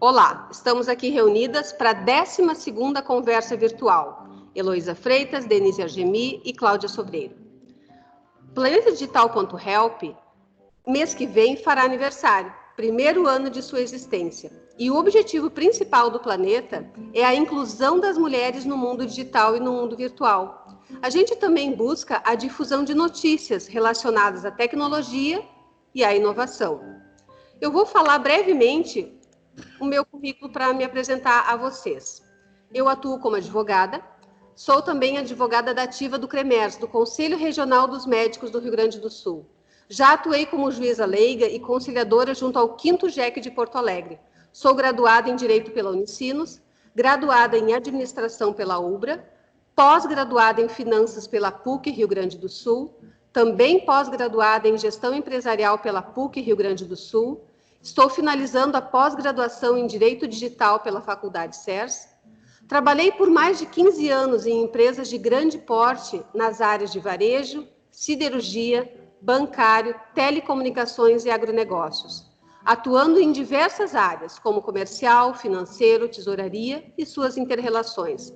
Olá, estamos aqui reunidas para a 12ª conversa virtual. Heloísa Freitas, Denise Argemi e Cláudia Sobreiro. Planetadigital.help, mês que vem, fará aniversário, primeiro ano de sua existência. E o objetivo principal do Planeta é a inclusão das mulheres no mundo digital e no mundo virtual. A gente também busca a difusão de notícias relacionadas à tecnologia e à inovação. Eu vou falar brevemente o meu currículo para me apresentar a vocês. Eu atuo como advogada, sou também advogada da ativa do CREMERS, do Conselho Regional dos Médicos do Rio Grande do Sul. Já atuei como juíza leiga e conciliadora junto ao 5º JEC de Porto Alegre. Sou graduada em Direito pela Unicinos, graduada em Administração pela UBRA, pós-graduada em Finanças pela PUC Rio Grande do Sul, também pós-graduada em Gestão Empresarial pela PUC Rio Grande do Sul. Estou finalizando a pós-graduação em Direito Digital pela Faculdade CERS. Trabalhei por mais de 15 anos em empresas de grande porte nas áreas de varejo, siderurgia, bancário, telecomunicações e agronegócios, atuando em diversas áreas, como comercial, financeiro, tesouraria e suas inter-relações,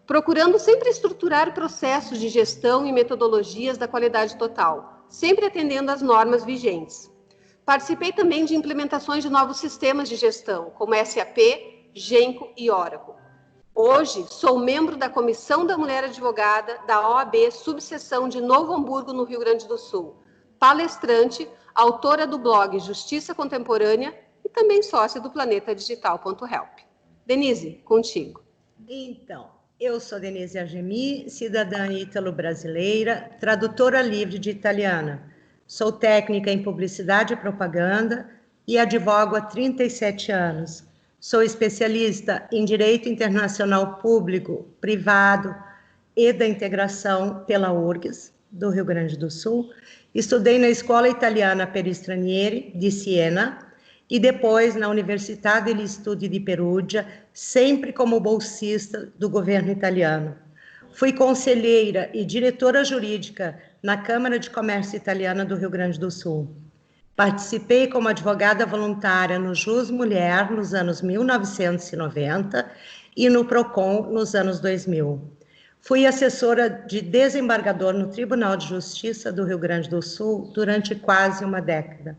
procurando sempre estruturar processos de gestão e metodologias da qualidade total, sempre atendendo às normas vigentes. Participei também de implementações de novos sistemas de gestão, como SAP, Genco e Oracle. Hoje, sou membro da Comissão da Mulher Advogada da OAB Subseção de Novo Hamburgo, no Rio Grande do Sul, palestrante, autora do blog Justiça Contemporânea e também sócia do Planetadigital.help. Denise, contigo. Então, eu sou Denise Argemi, cidadã ítalo-brasileira, tradutora livre de italiana. Sou técnica em publicidade e propaganda e advogo há 37 anos. Sou especialista em Direito Internacional Público, Privado e da Integração pela URGS, do Rio Grande do Sul. Estudei na Escola Italiana per Stranieri, de Siena, e depois na Università degli Studi di Perugia, sempre como bolsista do governo italiano. Fui conselheira e diretora jurídica na Câmara de Comércio Italiana do Rio Grande do Sul. Participei como advogada voluntária no Jus Mulher nos anos 1990 e no PROCON nos anos 2000. Fui assessora de desembargador no Tribunal de Justiça do Rio Grande do Sul durante quase uma década.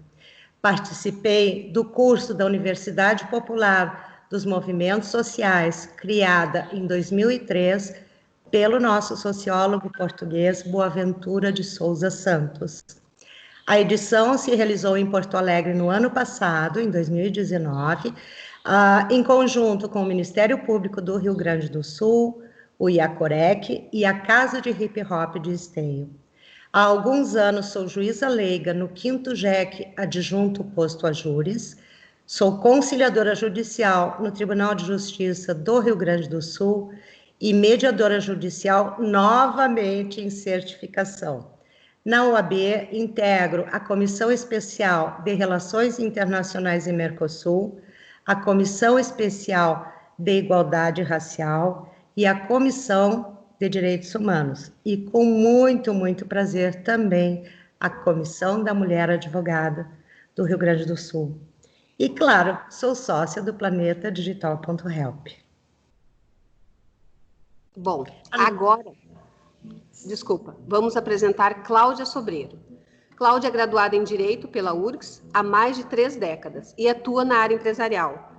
Participei do curso da Universidade Popular dos Movimentos Sociais, criada em 2003 pelo nosso sociólogo português Boaventura de Souza Santos. A edição se realizou em Porto Alegre no ano passado, em 2019, em conjunto com o Ministério Público do Rio Grande do Sul, o IACOREC e a Casa de Hip Hop de Esteio. Há alguns anos sou juíza leiga no 5º JEC adjunto posto a júris, sou conciliadora judicial no Tribunal de Justiça do Rio Grande do Sul e mediadora judicial novamente em certificação. Na OAB, integro a Comissão Especial de Relações Internacionais e Mercosul, a Comissão Especial de Igualdade Racial e a Comissão de Direitos Humanos. E com muito prazer também a Comissão da Mulher Advogada do Rio Grande do Sul. E, claro, sou sócia do Planetadigital.help. Bom, agora, vamos apresentar Cláudia Sobreiro. Cláudia é graduada em Direito pela URGS há mais de 3 décadas e atua na área empresarial.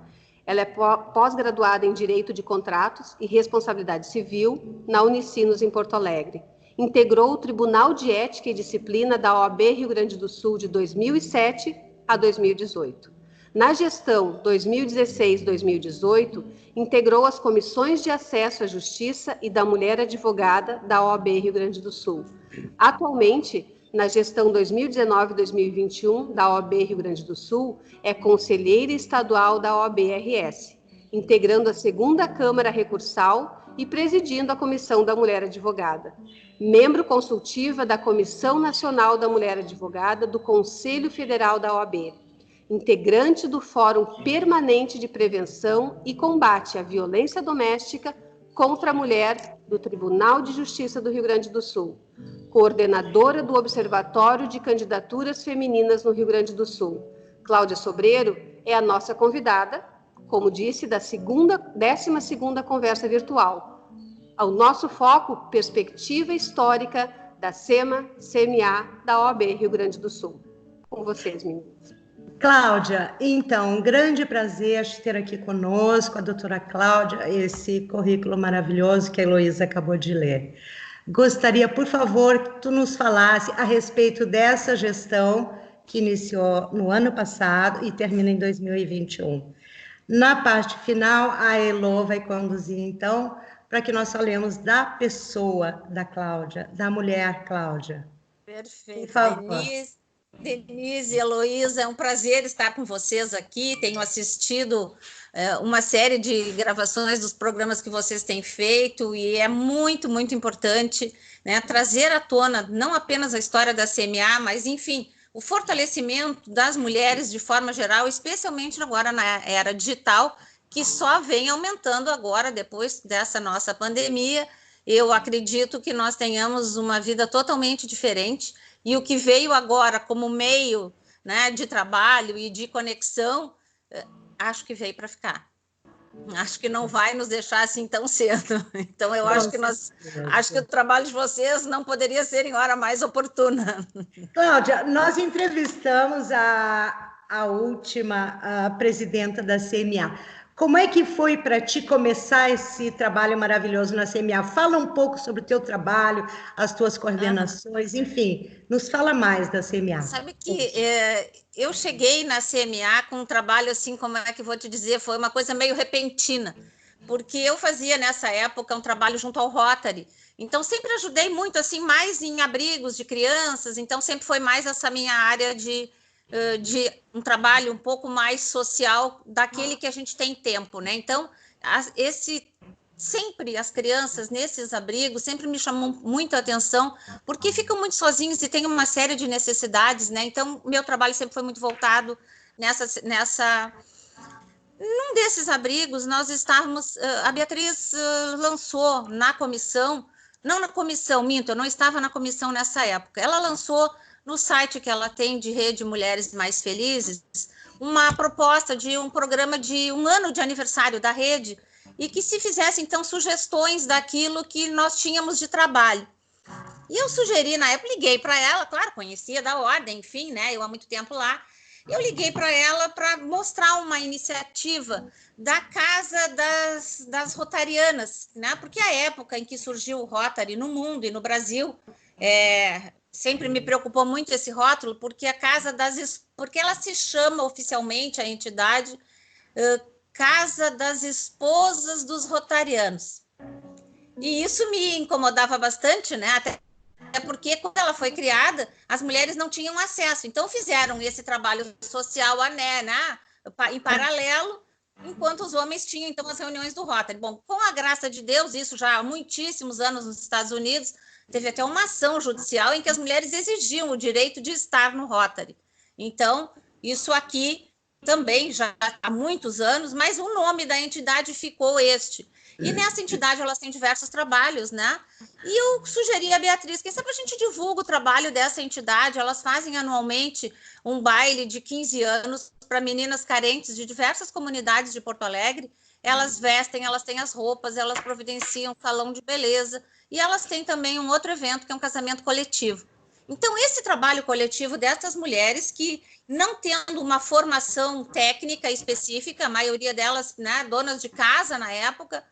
Ela é pós-graduada em Direito de Contratos e Responsabilidade Civil na Unicinos, em Porto Alegre. Integrou o Tribunal de Ética e Disciplina da OAB Rio Grande do Sul de 2007 a 2018. Na gestão 2016-2018, integrou as comissões de acesso à justiça e da mulher advogada da OAB Rio Grande do Sul. Atualmente, na gestão 2019-2021 da OAB Rio Grande do Sul, é conselheira estadual da OAB-RS, integrando a 2ª Câmara Recursal e presidindo a Comissão da Mulher Advogada. Membro consultiva da Comissão Nacional da Mulher Advogada do Conselho Federal da OAB. Integrante do Fórum Permanente de Prevenção e Combate à Violência Doméstica contra a Mulher do Tribunal de Justiça do Rio Grande do Sul. Coordenadora do Observatório de Candidaturas Femininas no Rio Grande do Sul. Cláudia Sobreiro é a nossa convidada como disse, da 12ª conversa virtual. Ao nosso foco, perspectiva histórica da SEMA-CMA da OAB Rio Grande do Sul. Com vocês, meninas. Cláudia, então, um grande prazer te ter aqui conosco, a doutora Cláudia, esse currículo maravilhoso que a Heloísa acabou de ler. Gostaria, por favor, que tu nos falasse a respeito dessa gestão que iniciou no ano passado e termina em 2021. Na parte final, a Elo vai conduzir, então, para que nós falemos da pessoa da Cláudia, da mulher Cláudia. Perfeito, Denise, Heloísa, é um prazer estar com vocês aqui. Tenho assistido uma série de gravações dos programas que vocês têm feito e é muito, muito importante, né, trazer à tona não apenas a história da CMA, mas, enfim, o fortalecimento das mulheres de forma geral, especialmente agora na era digital, que só vem aumentando agora, depois dessa nossa pandemia. Eu acredito que nós tenhamos uma vida totalmente diferente, e o que veio agora como meio, né, de trabalho e de conexão, acho que veio para ficar. Acho que não vai nos deixar assim tão cedo. Então, eu acho que o trabalho de vocês não poderia ser em hora mais oportuna. Cláudia, nós entrevistamos a última presidenta da CMA. Como é que foi para ti começar esse trabalho maravilhoso na CMA? Fala um pouco sobre o teu trabalho, as tuas coordenações, enfim, nos fala mais da CMA. Sabe que eu cheguei na CMA com um trabalho assim, como é que vou te dizer, foi uma coisa meio repentina, porque eu fazia nessa época um trabalho junto ao Rotary, então sempre ajudei muito, assim, mais em abrigos de crianças, então sempre foi mais essa minha área de um trabalho um pouco mais social daquele que a gente tem tempo, né? Então, sempre as crianças nesses abrigos sempre me chamam muito a atenção, porque ficam muito sozinhos e têm uma série de necessidades, né? Então, meu trabalho sempre foi muito voltado num desses abrigos. Nós estávamos, a Beatriz lançou na comissão, não na comissão, minto, eu não estava na comissão nessa época, ela lançou no site que ela tem de Rede Mulheres Mais Felizes, uma proposta de um programa de 1 ano de aniversário da rede, e que se fizesse, então, sugestões daquilo que nós tínhamos de trabalho. E eu sugeri, na época, liguei para ela, claro, conhecia da ordem, enfim, né, eu há muito tempo lá, eu liguei para ela para mostrar uma iniciativa da Casa das Rotarianas, né, porque a época em que surgiu o Rotary no mundo e no Brasil, sempre me preocupou muito esse rótulo, porque porque ela se chama oficialmente, a entidade, Casa das Esposas dos Rotarianos. E isso me incomodava bastante, né? Até porque, quando ela foi criada, as mulheres não tinham acesso. Então, fizeram esse trabalho social, né, em paralelo, enquanto os homens tinham, então, as reuniões do Rotary. Bom, com a graça de Deus, isso já há muitíssimos anos nos Estados Unidos, teve até uma ação judicial em que as mulheres exigiam o direito de estar no Rotary. Então, isso aqui também já há muitos anos, mas o nome da entidade ficou este. E nessa entidade elas têm diversos trabalhos, né? E eu sugeri a Beatriz, quem sabe a gente divulga o trabalho dessa entidade. Elas fazem anualmente um baile de 15 anos para meninas carentes de diversas comunidades de Porto Alegre. Elas vestem, elas têm as roupas, elas providenciam salão de beleza, e elas têm também um outro evento, que é um casamento coletivo. Então, esse trabalho coletivo dessas mulheres que, não tendo uma formação técnica específica, a maioria delas, né, donas de casa na época,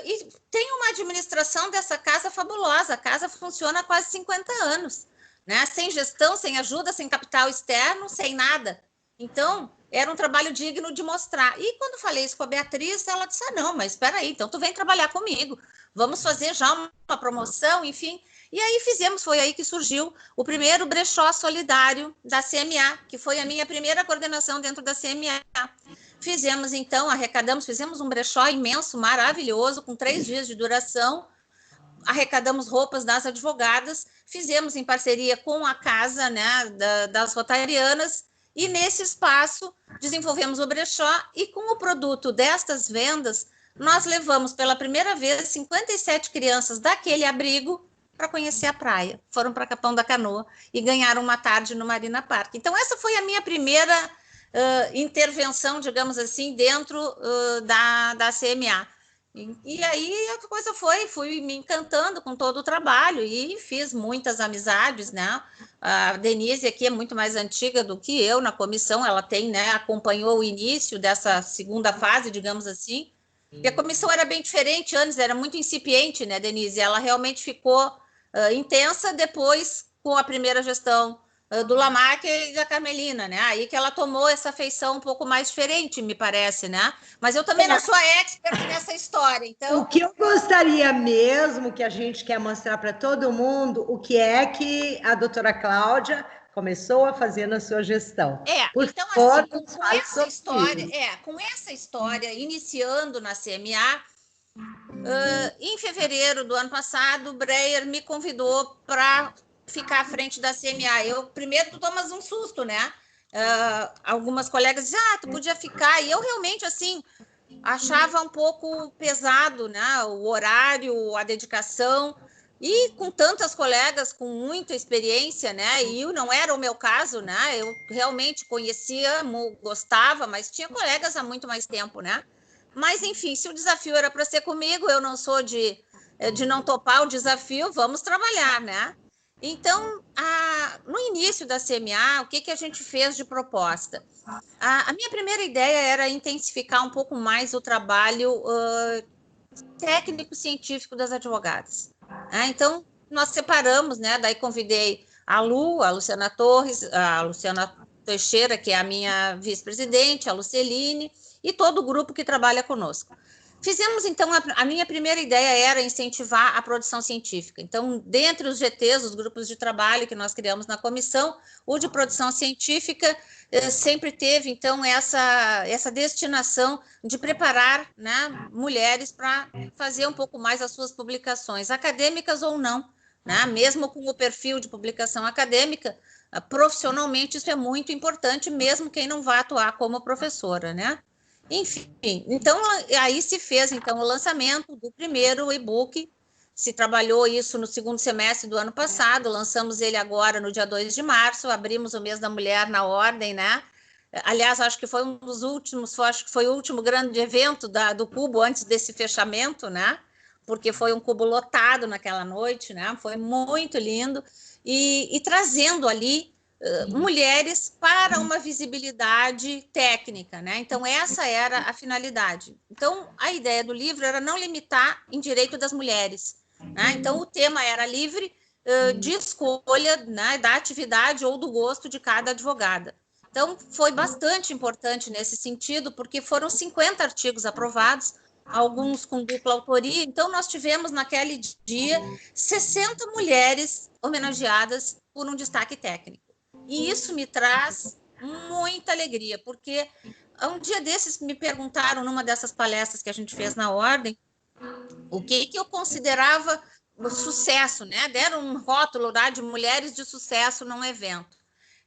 e tem uma administração dessa casa fabulosa. A casa funciona há quase 50 anos, né, sem gestão, sem ajuda, sem capital externo, sem nada. Então, era um trabalho digno de mostrar. E quando falei isso com a Beatriz, ela disse, não, mas espera aí, então tu vem trabalhar comigo, vamos fazer já uma promoção, enfim. E aí foi aí que surgiu o primeiro brechó solidário da CMA, que foi a minha primeira coordenação dentro da CMA. Fizemos, então, fizemos um brechó imenso, maravilhoso, com 3 dias de duração, arrecadamos roupas das advogadas, fizemos em parceria com a casa, né, das Rotarianas, e nesse espaço desenvolvemos o brechó, e com o produto destas vendas, nós levamos pela primeira vez 57 crianças daquele abrigo para conhecer a praia. Foram para Capão da Canoa e ganharam uma tarde no Marina Park. Então, essa foi a minha primeira intervenção, digamos assim, dentro da CMA. E aí a coisa fui me encantando com todo o trabalho e fiz muitas amizades, né? A Denise aqui é muito mais antiga do que eu na comissão, ela tem, né, acompanhou o início dessa segunda fase, digamos assim, e a comissão era bem diferente antes, era muito incipiente, né, Denise? Ela realmente ficou intensa depois com a primeira gestão do Lamarck e da Carmelina, né? Aí que ela tomou essa feição um pouco mais diferente, me parece, né? Mas eu também não sou a expert nessa história, então... O que eu gostaria mesmo, que a gente quer mostrar para todo mundo, o que é que a doutora Cláudia começou a fazer na sua gestão. Então, assim, com essa história, iniciando na CMA, em fevereiro do ano passado, o Breyer me convidou para ficar à frente da CMA. Eu primeiro tomas um susto, né? Algumas colegas diziam, tu podia ficar, e eu realmente, assim, achava um pouco pesado, né? O horário, a dedicação, e com tantas colegas com muita experiência, né? E não era o meu caso, né? Eu realmente conhecia, gostava, mas tinha colegas há muito mais tempo, né? Mas, enfim, se o desafio era para ser comigo, eu não sou de não topar o desafio, vamos trabalhar, né? Então, no início da CMA, o que a gente fez de proposta? A minha primeira ideia era intensificar um pouco mais o trabalho técnico-científico das advogadas. Então, nós separamos, né? Daí convidei a Luciana Torres, a Luciana Teixeira, que é a minha vice-presidente, a Luceline, e todo o grupo que trabalha conosco. Fizemos, então, a minha primeira ideia era incentivar a produção científica. Então, dentre os GTs, os grupos de trabalho que nós criamos na comissão, o de produção científica sempre teve, então, essa destinação de preparar, né, mulheres para fazer um pouco mais as suas publicações, acadêmicas ou não, né? Mesmo com o perfil de publicação acadêmica, profissionalmente isso é muito importante, mesmo quem não vá atuar como professora, né? Enfim, então aí se fez então o lançamento do primeiro e-book, se trabalhou isso no segundo semestre do ano passado, lançamos ele agora no dia 2 de março, abrimos o mês da mulher na ordem, né? Aliás, acho que foi um dos últimos, acho que foi o último grande evento do Cubo antes desse fechamento, né? Porque foi um Cubo lotado naquela noite, né? Foi muito lindo, e trazendo ali mulheres para uma visibilidade técnica, né? Então, essa era a finalidade. Então, a ideia do livro era não limitar em direito das mulheres, né? Então, o tema era livre de escolha, né, da atividade ou do gosto de cada advogada. Então, foi bastante importante nesse sentido, porque foram 50 artigos aprovados, alguns com dupla autoria. Então, nós tivemos naquele dia 60 mulheres homenageadas por um destaque técnico. E isso me traz muita alegria, porque um dia desses me perguntaram, numa dessas palestras que a gente fez na ordem, o que eu considerava sucesso, né? Deram um rótulo lá de mulheres de sucesso num evento.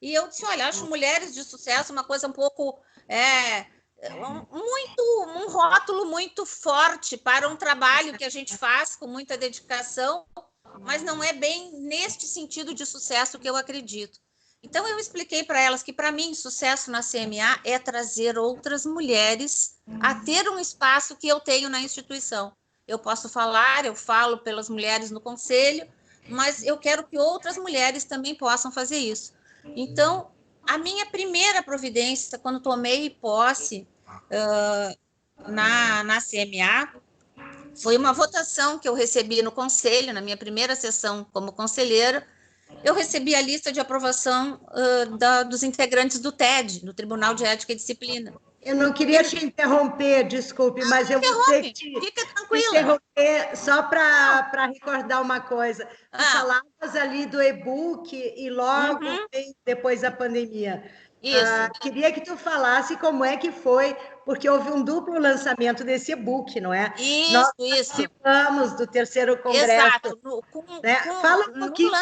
E eu disse, olha, acho mulheres de sucesso uma coisa um pouco... um rótulo muito forte para um trabalho que a gente faz com muita dedicação, mas não é bem neste sentido de sucesso que eu acredito. Então, eu expliquei para elas que, para mim, sucesso na CMA é trazer outras mulheres a ter um espaço que eu tenho na instituição. Eu posso falar, eu falo pelas mulheres no conselho, mas eu quero que outras mulheres também possam fazer isso. Então, a minha primeira providência, quando tomei posse na CMA, foi uma votação que eu recebi no conselho, na minha primeira sessão como conselheira. Eu recebi a lista de aprovação dos integrantes do TED, do Tribunal de Ética e Disciplina. Eu não queria te interromper, desculpe, mas eu vou ter que fica tranquila. Interromper só para recordar uma coisa. Tu falavas ali do e-book e logo depois da pandemia. Isso. Queria que tu falasse como é que foi, porque houve um duplo lançamento desse e-book, não é? Nós participamos do terceiro congresso. Exato. Fala um pouquinho no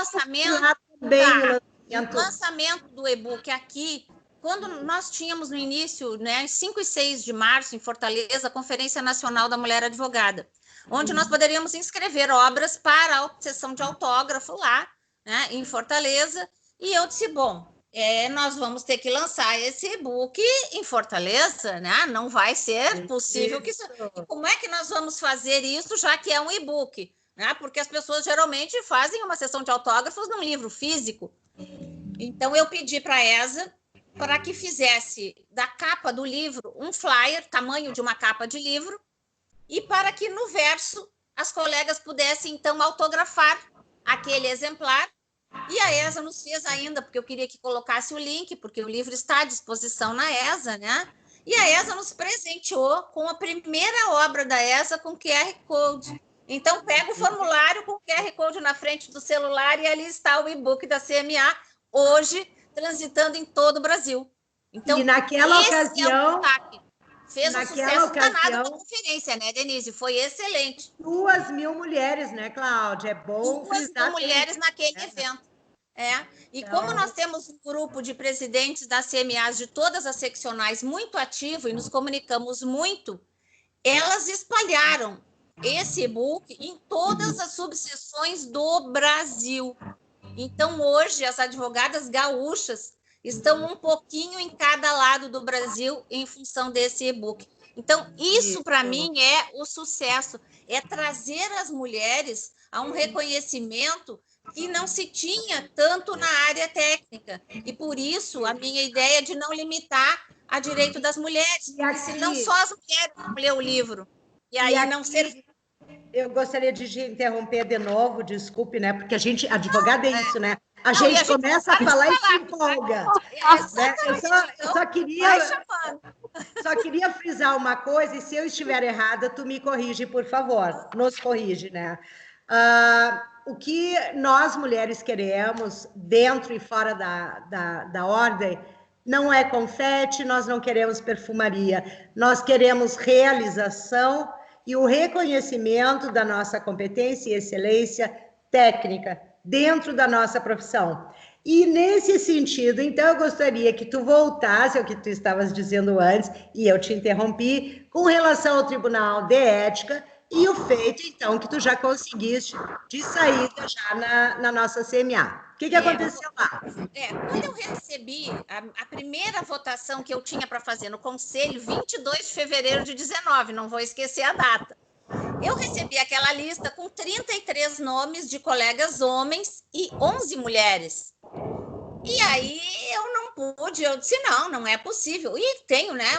lançamento do e-book aqui, quando nós tínhamos no início, né, 5 e 6 de março, em Fortaleza, a Conferência Nacional da Mulher Advogada, onde nós poderíamos inscrever obras para a sessão de autógrafo lá, né, em Fortaleza, e eu disse, bom, nós vamos ter que lançar esse e-book em Fortaleza, né? Não vai ser possível que isso... E como é que nós vamos fazer isso, já que é um e-book? Né? Porque as pessoas geralmente fazem uma sessão de autógrafos num livro físico. Então, eu pedi para a ESA para que fizesse da capa do livro um flyer, tamanho de uma capa de livro, e para que no verso as colegas pudessem, então, autografar aquele exemplar. E a ESA nos fez ainda, porque eu queria que colocasse o link, porque o livro está à disposição na ESA, né? E a ESA nos presenteou com a primeira obra da ESA com QR Code. Então, pega o formulário com o QR Code na frente do celular e ali está o e-book da CMA, hoje transitando em todo o Brasil. Então, e naquela ocasião... Fez um sucesso danado na conferência, né, Denise? Foi excelente. 2.000 mulheres, né, Cláudia? É bom frisar. 2.000 mulheres naquele evento. E então... como nós temos um grupo de presidentes das CMAs de todas as seccionais muito ativo e nos comunicamos muito, elas espalharam esse e-book em todas as subseções do Brasil. Então, hoje, as advogadas gaúchas estão um pouquinho em cada lado do Brasil em função desse e-book. Então, isso para mim é o sucesso, é trazer as mulheres a um reconhecimento que não se tinha tanto na área técnica. E por isso a minha ideia de não limitar a direito das mulheres, senão só as mulheres vão ler o livro. E aí aqui... não ser... Eu gostaria de interromper de novo, desculpe, né? Porque a gente, advogada é isso, né? A gente começa a falar e se empolga. Né? Eu só queria frisar uma coisa, e se eu estiver errada, tu me corrige, por favor. Nos corrige, né? O que nós, mulheres, queremos, dentro e fora da ordem, não é confete, nós não queremos perfumaria. Nós queremos realização e o reconhecimento da nossa competência e excelência técnica dentro da nossa profissão. E nesse sentido, então, eu gostaria que tu voltasse ao que tu estavas dizendo antes, e eu te interrompi, com relação ao Tribunal de Ética e o feito, então, que tu já conseguiste de saída já na nossa CMA. O que aconteceu lá? Quando eu recebi a primeira votação que eu tinha para fazer no Conselho, 22 de fevereiro de 19, não vou esquecer a data, eu recebi aquela lista com 33 nomes de colegas homens e 11 mulheres. E aí eu não pude, eu disse, não é possível. E tenho, né,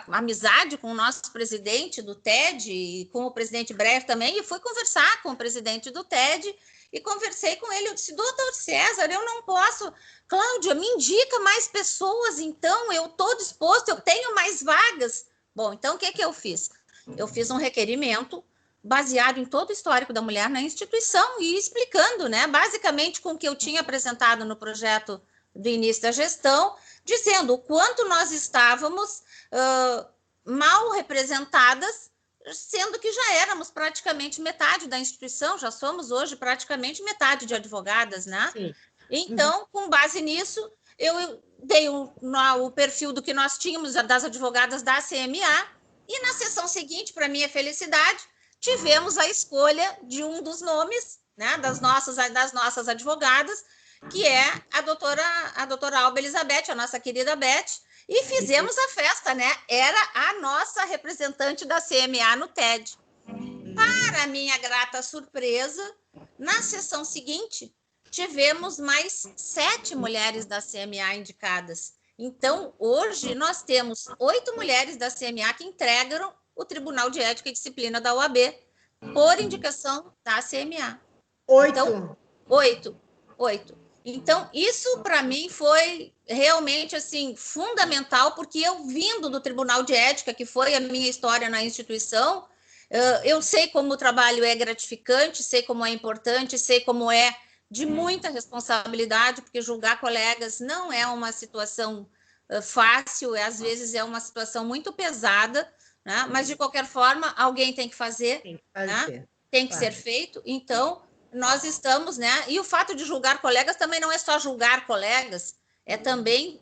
amizade com o nosso presidente do TED e com o presidente Breve também, e fui conversar com o presidente do TED e conversei com ele. Eu disse, doutor César, eu não posso. Cláudia, me indica mais pessoas, então, eu estou disposto, eu tenho mais vagas. Bom, então o que eu fiz? Eu fiz um requerimento baseado em todo o histórico da mulher na instituição e explicando, né, basicamente com o que eu tinha apresentado no projeto do início da gestão, dizendo o quanto nós estávamos mal representadas, sendo que já éramos praticamente metade da instituição, já somos hoje praticamente metade de advogadas, né? Sim. Então, com base nisso, eu dei o perfil do que nós tínhamos das advogadas da CMA e na sessão seguinte, para minha felicidade, tivemos a escolha de um dos nomes, né, das nossas advogadas, que é a doutora Alba Elizabeth, a nossa querida Beth, e fizemos a festa, né? Era a nossa representante da CMA no TED. Para minha grata surpresa, na sessão seguinte, tivemos mais 7 mulheres da CMA indicadas. Então, hoje, nós temos 8 mulheres da CMA que integram o Tribunal de Ética e Disciplina da OAB, por indicação da CMA. 8? Então, 8. Então, isso para mim foi realmente assim fundamental, porque eu vindo do Tribunal de Ética, que foi a minha história na instituição, eu sei como o trabalho é gratificante, sei como é importante, sei como é de muita responsabilidade, porque julgar colegas não é uma situação fácil, às vezes é uma situação muito pesada, né? Mas, de qualquer forma, alguém tem que fazer, né? Tem que ser feito. Então, nós estamos, né? E o fato de julgar colegas também não é só julgar colegas, é também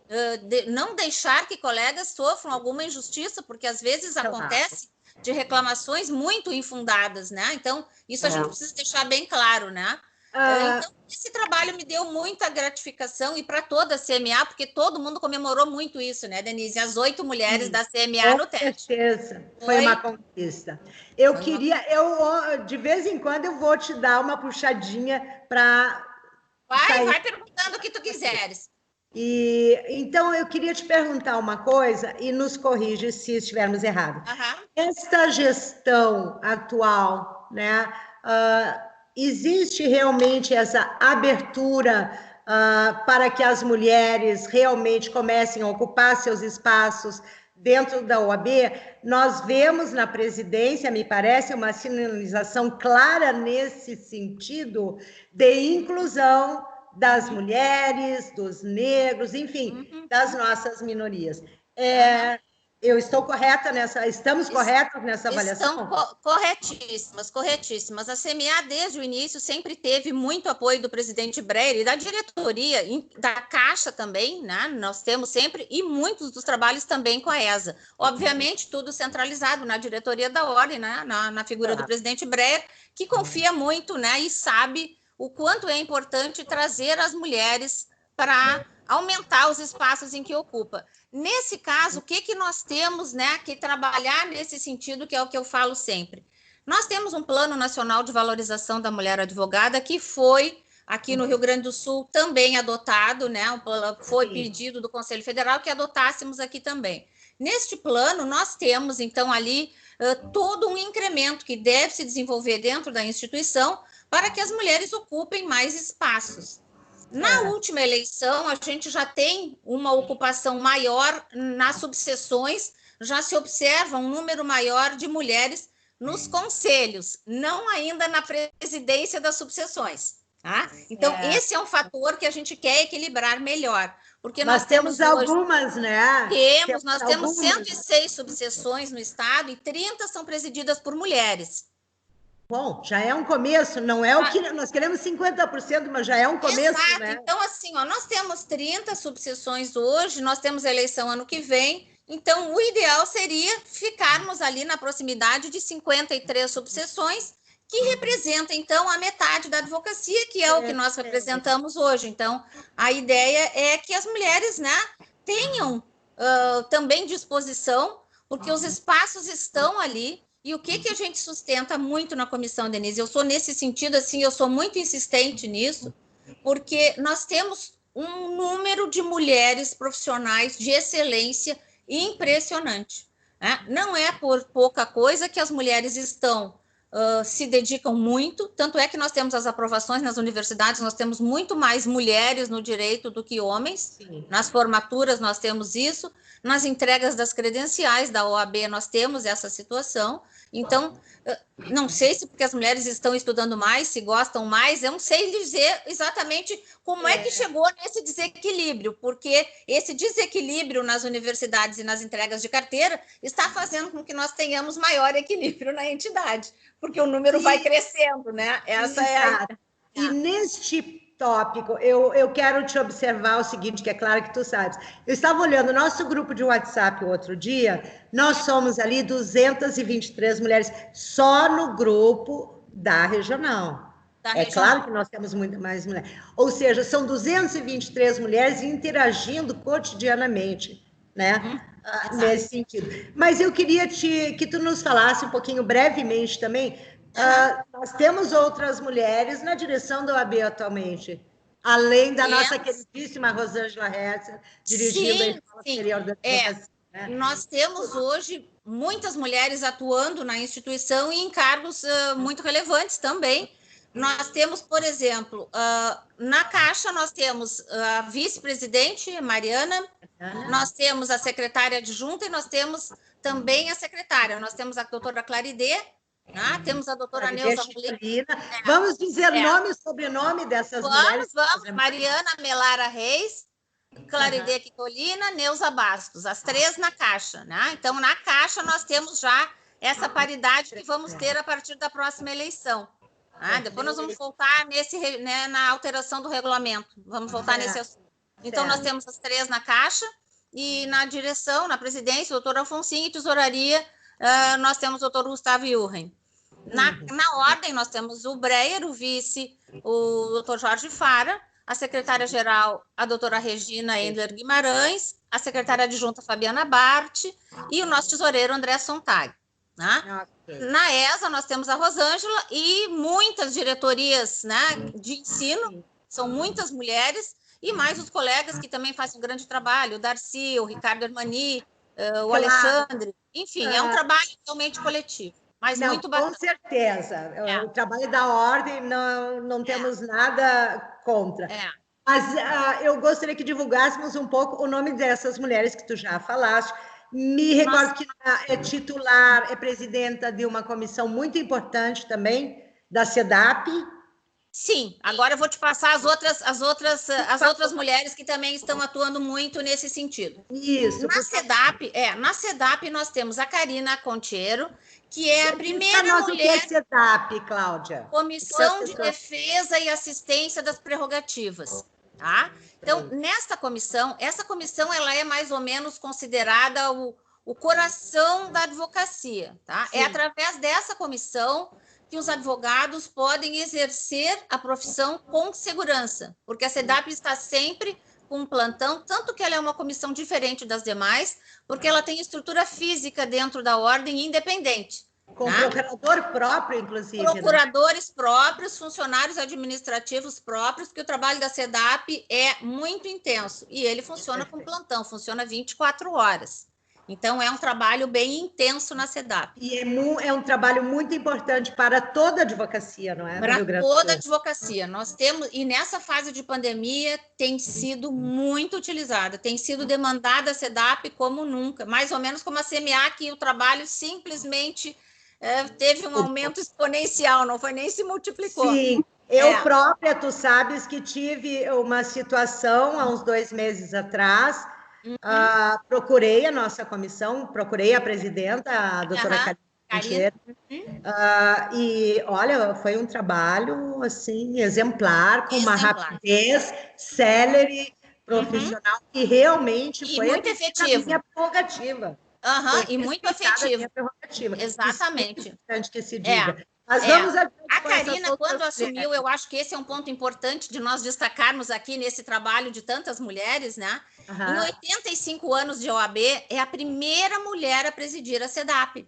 não deixar que colegas sofram alguma injustiça, porque às vezes acontece de reclamações muito infundadas, né? Então, isso a gente precisa deixar bem claro, né? Então, esse trabalho me deu muita gratificação e para toda a CMA, porque todo mundo comemorou muito isso, né, Denise? As 8 mulheres da CMA no TED. Com certeza, foi uma conquista. Eu de vez em quando, eu vou te dar uma puxadinha para... Vai perguntando o que tu quiseres. Então, eu queria te perguntar uma coisa e nos corrige se estivermos errados. Esta gestão atual, né, existe realmente essa abertura para que as mulheres realmente comecem a ocupar seus espaços dentro da OAB? Nós vemos na presidência, me parece, uma sinalização clara nesse sentido de inclusão das mulheres, dos negros, enfim, das nossas minorias. Eu estou correta estamos corretos nessa avaliação? Estão corretíssimas. A CMA, desde o início, sempre teve muito apoio do presidente Breyer e da diretoria, da Caixa também, né? Nós temos sempre, e muitos dos trabalhos também com a ESA. Obviamente, tudo centralizado na diretoria da Ordem, né? na figura do presidente Breyer, que confia muito, né? E sabe o quanto é importante trazer as mulheres para aumentar os espaços em que ocupa. Nesse caso, o que nós temos, né, que trabalhar nesse sentido, que é o que eu falo sempre? Nós temos um Plano Nacional de Valorização da Mulher Advogada, que foi, aqui no Rio Grande do Sul, também adotado, né, foi pedido do Conselho Federal que adotássemos aqui também. Neste plano, nós temos, então, ali todo um incremento que deve se desenvolver dentro da instituição para que as mulheres ocupem mais espaços. Na última eleição, a gente já tem uma ocupação maior nas subseções, já se observa um número maior de mulheres nos conselhos, não ainda na presidência das subseções. Tá? Então, esse é um fator que a gente quer equilibrar melhor. Porque nós temos algumas, né? Nós temos 106 subseções no estado e 30 são presididas por mulheres. Bom, já é um começo, não é o que nós queremos 50%, mas já é um começo, exato, né? Então, assim, nós temos 30 subseções hoje, nós temos eleição ano que vem, então o ideal seria ficarmos ali na proximidade de 53 subseções, que representa, então, a metade da advocacia, que é o que nós representamos hoje. Então, a ideia é que as mulheres, né, tenham também disposição, porque os espaços estão ali. E o que a gente sustenta muito na comissão, Denise? Eu sou nesse sentido, assim, eu sou muito insistente nisso, porque nós temos um número de mulheres profissionais de excelência impressionante. Né? Não é por pouca coisa que as mulheres se dedicam muito, tanto é que nós temos as aprovações nas universidades, nós temos muito mais mulheres no direito do que homens. Sim. Nas formaturas nós temos isso, nas entregas das credenciais da OAB nós temos essa situação. Então, não sei se porque as mulheres estão estudando mais, se gostam mais, eu não sei dizer exatamente como é que chegou nesse desequilíbrio, porque esse desequilíbrio nas universidades e nas entregas de carteira está fazendo com que nós tenhamos maior equilíbrio na entidade, porque o número vai crescendo, né? Essa é a... E neste tópico, eu quero te observar o seguinte, que é claro que tu sabes. Eu estava olhando o nosso grupo de WhatsApp o outro dia, nós somos ali 223 mulheres, só no grupo da regional. Claro que nós temos muito mais mulheres. Ou seja, são 223 mulheres interagindo cotidianamente, né? Nesse sentido. Mas eu queria que tu nos falasse um pouquinho brevemente também. Nós temos outras mulheres na direção da OAB atualmente, além da nossa queridíssima Rosângela Herzer, dirigindo a Escola Superior da Advocacia. Né? Nós temos hoje muitas mulheres atuando na instituição e em cargos muito relevantes também. Nós temos, por exemplo, na Caixa, nós temos a vice-presidente, Mariana, nós temos a secretária adjunta e nós temos também a secretária. Nós temos a doutora Claridê, temos a doutora Neuza Molina. Vamos dizer nome e sobrenome dessas mulheres? Vamos. Mariana Melara Reis, Claridê Quitolina, Neuza Bastos, as 3 na Caixa. Né? Então, na Caixa, nós temos já essa paridade que vamos ter a partir da próxima eleição. Depois nós vamos voltar na alteração do regulamento. Vamos voltar nesse assunto. Então, nós temos as 3 na Caixa e na direção, na presidência, o doutor Alfonsinho, e tesouraria, nós temos o doutor Gustavo Jurgen. Na ordem, nós temos o Breyer, o vice, o doutor Jorge Fara, a secretária-geral, a doutora Regina Endler Guimarães, a secretária adjunta Fabiana Bart e o nosso tesoureiro André Sontag. Né? Okay. Na ESA, nós temos a Rosângela e muitas diretorias, né, de ensino, são muitas mulheres, e mais os colegas que também fazem um grande trabalho, o Darcy, o Ricardo Hermani, o Alexandre, enfim, é um trabalho realmente coletivo. Mas não, muito bacana. Com certeza. O trabalho da ordem não temos nada contra. Mas eu gostaria que divulgássemos um pouco o nome dessas mulheres que tu já falaste. Me recordo que é titular, é presidenta de uma comissão muito importante também, da CEDAP. Sim, agora eu vou te passar as outras mulheres que também estão atuando muito nesse sentido. Isso. Na CEDAP nós temos a Karina Contiero, que é a primeira mulher... O que é CEDAP, Cláudia? Comissão de Defesa e Assistência das Prerrogativas. Tá? Então, essa comissão ela é mais ou menos considerada o coração da advocacia. Tá? É através dessa comissão que os advogados podem exercer a profissão com segurança, porque a CEDAP está sempre com um plantão, tanto que ela é uma comissão diferente das demais, porque ela tem estrutura física dentro da ordem independente. Com procurador próprio, inclusive. Procuradores próprios, funcionários administrativos próprios, porque o trabalho da CEDAP é muito intenso, e ele funciona com plantão, funciona 24 horas. Então, é um trabalho bem intenso na CEDAP. E é um trabalho muito importante para toda a advocacia, não é? Para toda a advocacia. Nós temos, e nessa fase de pandemia, tem sido muito utilizada, tem sido demandada a CEDAP como nunca, mais ou menos como a CMA, que o trabalho simplesmente teve um aumento exponencial, não foi nem se multiplicou. Sim. Eu própria, tu sabes que tive uma situação há uns 2 meses atrás. Procurei a nossa comissão, procurei a presidenta, a doutora Karina. E, olha, foi um trabalho, assim, exemplar, com uma rapidez, célere, profissional, que realmente foi muito efetivo. Minha prerrogativa. E muito efetivo. Exatamente. Isso é importante que se diga. Mas vamos a Karina, quando assumiu, eu acho que esse é um ponto importante de nós destacarmos aqui nesse trabalho de tantas mulheres, né? Em 85 anos de OAB, é a primeira mulher a presidir a CEDAP.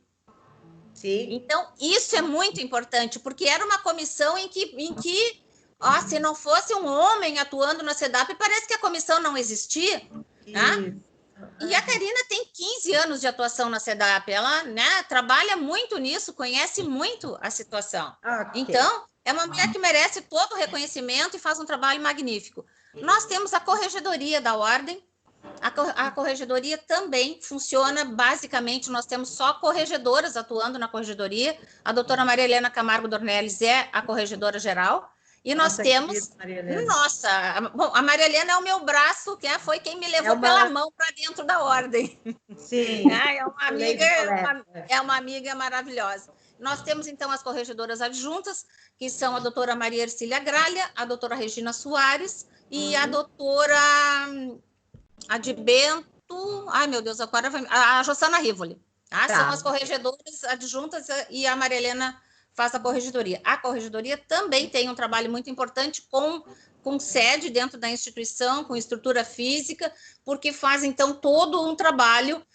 Sim. Então, isso é muito importante, porque era uma comissão em que se não fosse um homem atuando na CEDAP, parece que a comissão não existia, né? E a Karina tem 15 anos de atuação na CEDAP, ela, né, trabalha muito nisso, conhece muito a situação. Então, é uma mulher que merece todo o reconhecimento e faz um trabalho magnífico. Nós temos a Corregedoria da Ordem, a Corregedoria também funciona, basicamente, nós temos só corregedoras atuando na Corregedoria, a doutora Maria Helena Camargo Dornelles é a corregedora geral, e nós temos... Bom, a Maria Helena é o meu braço, que foi quem me levou pela mão para dentro da ordem. Sim. É uma amiga maravilhosa. Nós temos, então, as corregedoras adjuntas, que são a doutora Maria Ercília Gralha, a doutora Regina Soares e a doutora Adbento... Ai, meu Deus, agora vai... A Jossana Rivoli. São as corregedoras adjuntas e a Maria Helena faz a corregedoria. A corregedoria também tem um trabalho muito importante com sede dentro da instituição, com estrutura física, porque faz, então, todo um trabalho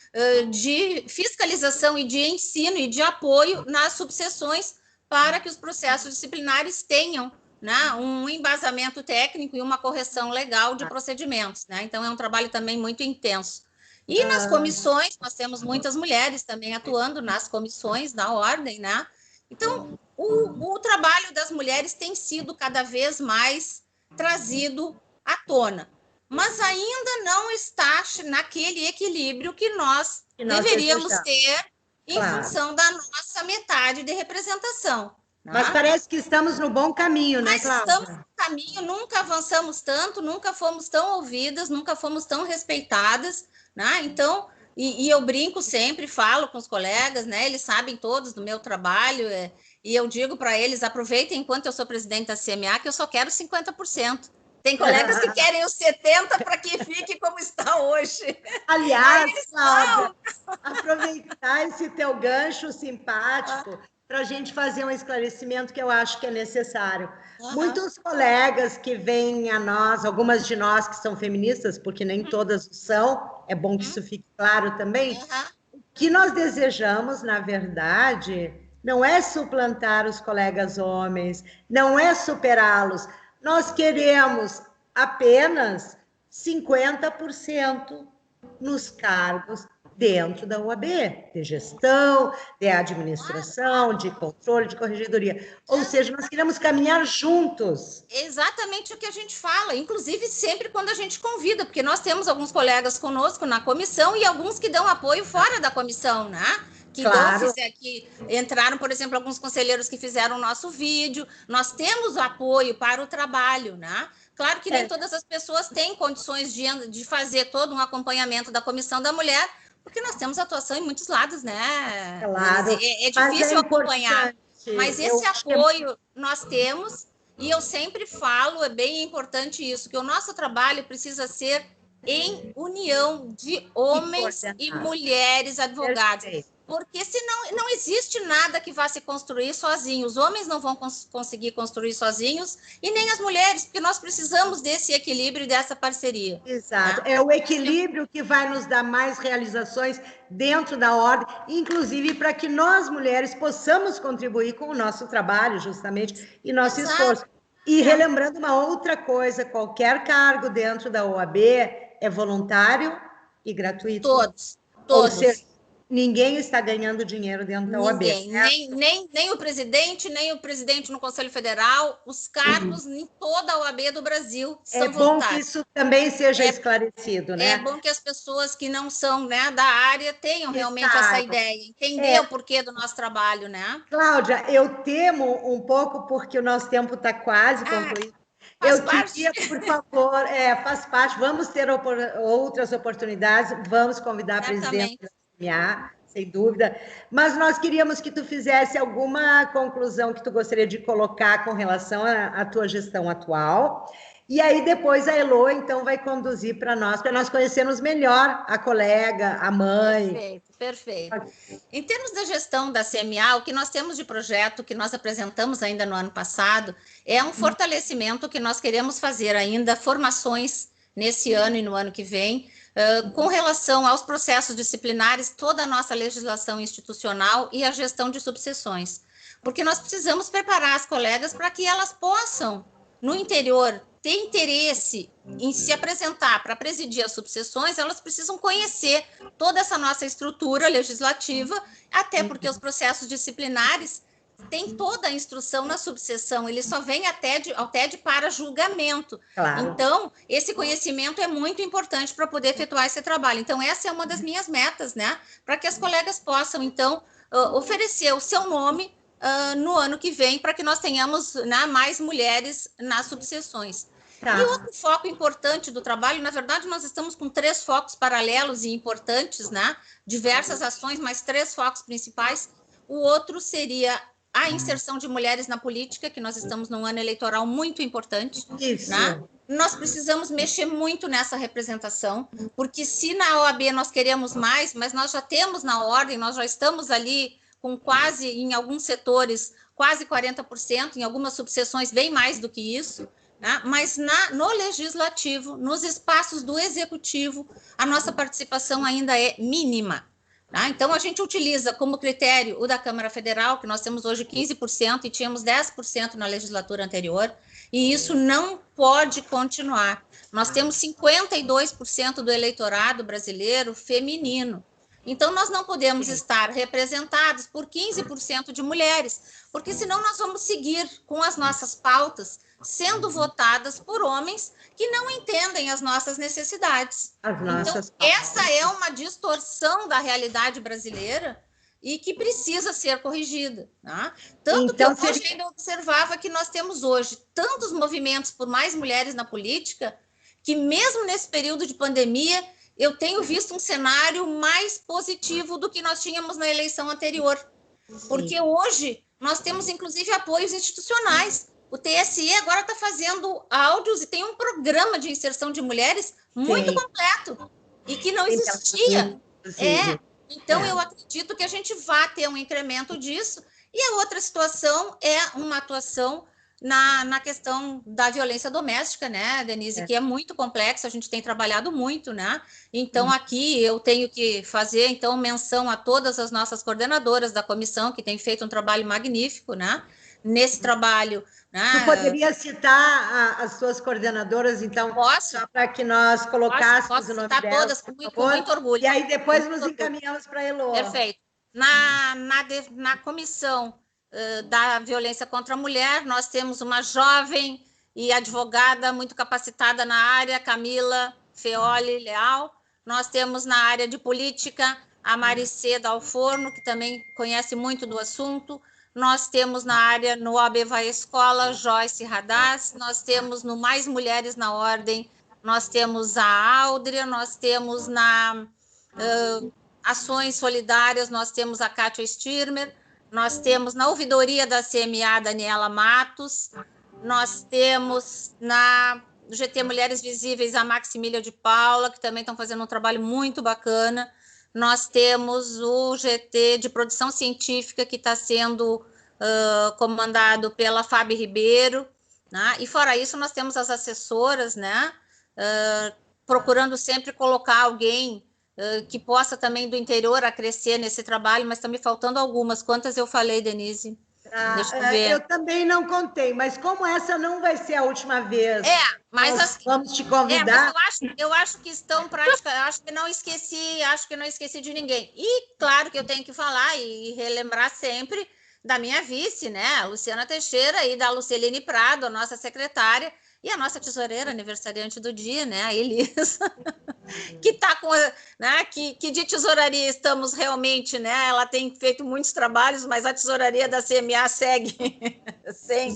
de fiscalização e de ensino e de apoio nas subseções para que os processos disciplinares tenham, né, um embasamento técnico e uma correção legal de procedimentos. Né? Então, é um trabalho também muito intenso. E nas comissões, nós temos muitas mulheres também atuando nas comissões da ordem, né? Então, o trabalho das mulheres tem sido cada vez mais trazido à tona, mas ainda não está naquele equilíbrio que nós deveríamos ter em função da nossa metade de representação. Mas parece que estamos no bom caminho, né, Cláudia? Estamos no caminho, nunca avançamos tanto, nunca fomos tão ouvidas, nunca fomos tão respeitadas, né? Então... E eu brinco sempre, falo com os colegas, né? Eles sabem todos do meu trabalho, e eu digo para eles, aproveitem enquanto eu sou presidente da CMA, que eu só quero 50%. Tem colegas que querem os 70% para que fique como está hoje. Aliás, Cláudia, aproveitar esse teu gancho simpático, para a gente fazer um esclarecimento que eu acho que é necessário. Muitos colegas que vêm a nós, algumas de nós que são feministas, porque nem todas são, é bom que isso fique claro também, o que nós desejamos, na verdade, não é suplantar os colegas homens, não é superá-los, nós queremos apenas 50% nos cargos dentro da OAB, de gestão, de administração, de controle, de corregedoria. Ou seja, nós queremos caminhar juntos. Exatamente o que a gente fala, inclusive sempre quando a gente convida, porque nós temos alguns colegas conosco na comissão e alguns que dão apoio fora da comissão, né? Que entraram, por exemplo, alguns conselheiros que fizeram o nosso vídeo. Nós temos apoio para o trabalho, né? Claro que nem todas as pessoas têm condições de fazer todo um acompanhamento da Comissão da Mulher, porque nós temos atuação em muitos lados, né? Claro. É difícil acompanhar. Mas esse apoio nós temos, e eu sempre falo, é bem importante isso, que o nosso trabalho precisa ser em união de homens e mulheres advogados. Porque senão não existe nada que vá se construir sozinho. Os homens não vão conseguir construir sozinhos e nem as mulheres, porque nós precisamos desse equilíbrio e dessa parceria. Exato. É o equilíbrio que vai nos dar mais realizações dentro da ordem, inclusive para que nós, mulheres, possamos contribuir com o nosso trabalho, justamente, e nosso esforço. E relembrando uma outra coisa, qualquer cargo dentro da OAB é voluntário e gratuito. Todos. Ou seja, ninguém está ganhando dinheiro dentro da OAB. Nem o presidente no Conselho Federal, os cargos em toda a OAB do Brasil são voluntários. É bom que isso também seja esclarecido, né? É bom que as pessoas que não são, né, da área tenham realmente essa ideia, entender o porquê do nosso trabalho, né? Cláudia, eu temo um pouco porque o nosso tempo está quase concluído. Eu queria, por favor, faz parte, vamos ter outras oportunidades, vamos convidar a presidente da CMA, sem dúvida, mas nós queríamos que tu fizesse alguma conclusão que tu gostaria de colocar com relação à tua gestão atual, e aí depois a Elô, então, vai conduzir para nós conhecermos melhor a colega, a mãe. Perfeito. Em termos da gestão da CMA, o que nós temos de projeto, que nós apresentamos ainda no ano passado, é um fortalecimento que nós queremos fazer ainda, formações nesse ano e no ano que vem, com relação aos processos disciplinares, toda a nossa legislação institucional e a gestão de subseções. Porque nós precisamos preparar as colegas para que elas possam, no interior, ter interesse em se apresentar para presidir as subseções, elas precisam conhecer toda essa nossa estrutura legislativa, até porque os processos disciplinares têm toda a instrução na subseção, ele só vem até de para julgamento. Claro. Então, esse conhecimento é muito importante para poder efetuar esse trabalho. Então, essa é uma das minhas metas, né? Para que as colegas possam, então, oferecer o seu nome no ano que vem, para que nós tenhamos, né, mais mulheres nas subseções. Tá. E outro foco importante do trabalho, na verdade, nós estamos com 3 focos paralelos e importantes, né? Diversas ações, mas 3 focos principais. O outro seria a inserção de mulheres na política, que nós estamos num ano eleitoral muito importante. Isso. Né? Nós precisamos mexer muito nessa representação, porque se na OAB nós queremos mais, mas nós já temos na ordem, nós já estamos ali com quase, em alguns setores, quase 40%, em algumas subseções bem mais do que isso, né? Mas no legislativo, nos espaços do executivo, a nossa participação ainda é mínima. Tá? Então, a gente utiliza como critério o da Câmara Federal, que nós temos hoje 15% e tínhamos 10% na legislatura anterior, e isso não pode continuar. Nós temos 52% do eleitorado brasileiro feminino. Então, nós não podemos estar representados por 15% de mulheres, porque senão nós vamos seguir com as nossas pautas sendo votadas por homens que não entendem as nossas necessidades. Então, essa é uma distorção da realidade brasileira e que precisa ser corrigida. Tá? Tanto então, que eu hoje ainda observava que nós temos hoje tantos movimentos por mais mulheres na política, que mesmo nesse período de pandemia, eu tenho visto um cenário mais positivo do que nós tínhamos na eleição anterior. Porque hoje nós temos, inclusive, apoios institucionais. O TSE agora está fazendo áudios e tem um programa de inserção de mulheres muito completo e que não existia. Então, eu acredito que a gente vai ter um incremento disso E a outra situação é uma atuação na questão da violência doméstica, né, Denise, que é muito complexa, a gente tem trabalhado muito, né? Então, aqui eu tenho que fazer, então, menção a todas as nossas coordenadoras da comissão, que têm feito um trabalho magnífico, né? Nesse trabalho... Tu poderia citar as suas coordenadoras, então, posso? só para que nós colocássemos posso o nome citar delas, todas com muito orgulho. E aí depois nos encaminhamos para a Elô. Perfeito. Na comissão da violência contra a mulher, nós temos uma jovem e advogada muito capacitada na área, Camila Feoli Leal. Nós temos na área de política a Maricê Dalforno, que também conhece muito do assunto. Nós temos na área, no OAB Vai Escola, Joyce Radaz. Nós temos no Mais Mulheres na Ordem, nós temos a Áudria, nós temos na Ações Solidárias, nós temos a Kátia Stirmer, nós temos na ouvidoria da CMA, a Daniela Matos, nós temos na GT Mulheres Visíveis a Maximília de Paula, que também estão fazendo um trabalho muito bacana. Nós temos o GT de Produção Científica, que está sendo comandado pela Fábio Ribeiro, né? E fora isso, nós temos as assessoras, né? Procurando sempre colocar alguém que possa também do interior a crescer nesse trabalho, mas está me faltando algumas. Quantas eu falei, Denise? Deixa eu ver. Eu também não contei, mas como essa não vai ser a última vez, mas vamos te convidar. Mas eu acho que estão praticamente, acho que não esqueci de ninguém. E claro que eu tenho que falar e relembrar sempre da minha vice, né, a Luciana Teixeira, e da Luceline Prado, a nossa secretária, e a nossa tesoureira aniversariante do dia, né, a Elisa, que está com, né, que de tesouraria estamos realmente, né, ela tem feito muitos trabalhos, mas a tesouraria da CMA segue sem...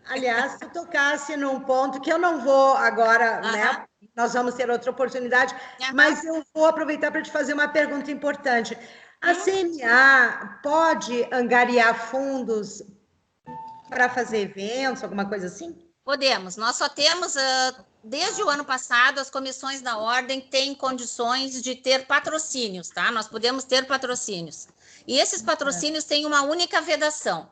Aliás, tu tocasse num ponto que eu não vou agora, né, nós vamos ter outra oportunidade, mas eu vou aproveitar para te fazer uma pergunta importante. A CMA pode angariar fundos para fazer eventos, alguma coisa assim? Podemos. Nós só temos, desde o ano passado, as comissões da ordem têm condições de ter patrocínios, tá? Nós podemos ter patrocínios. E esses patrocínios têm uma única vedação.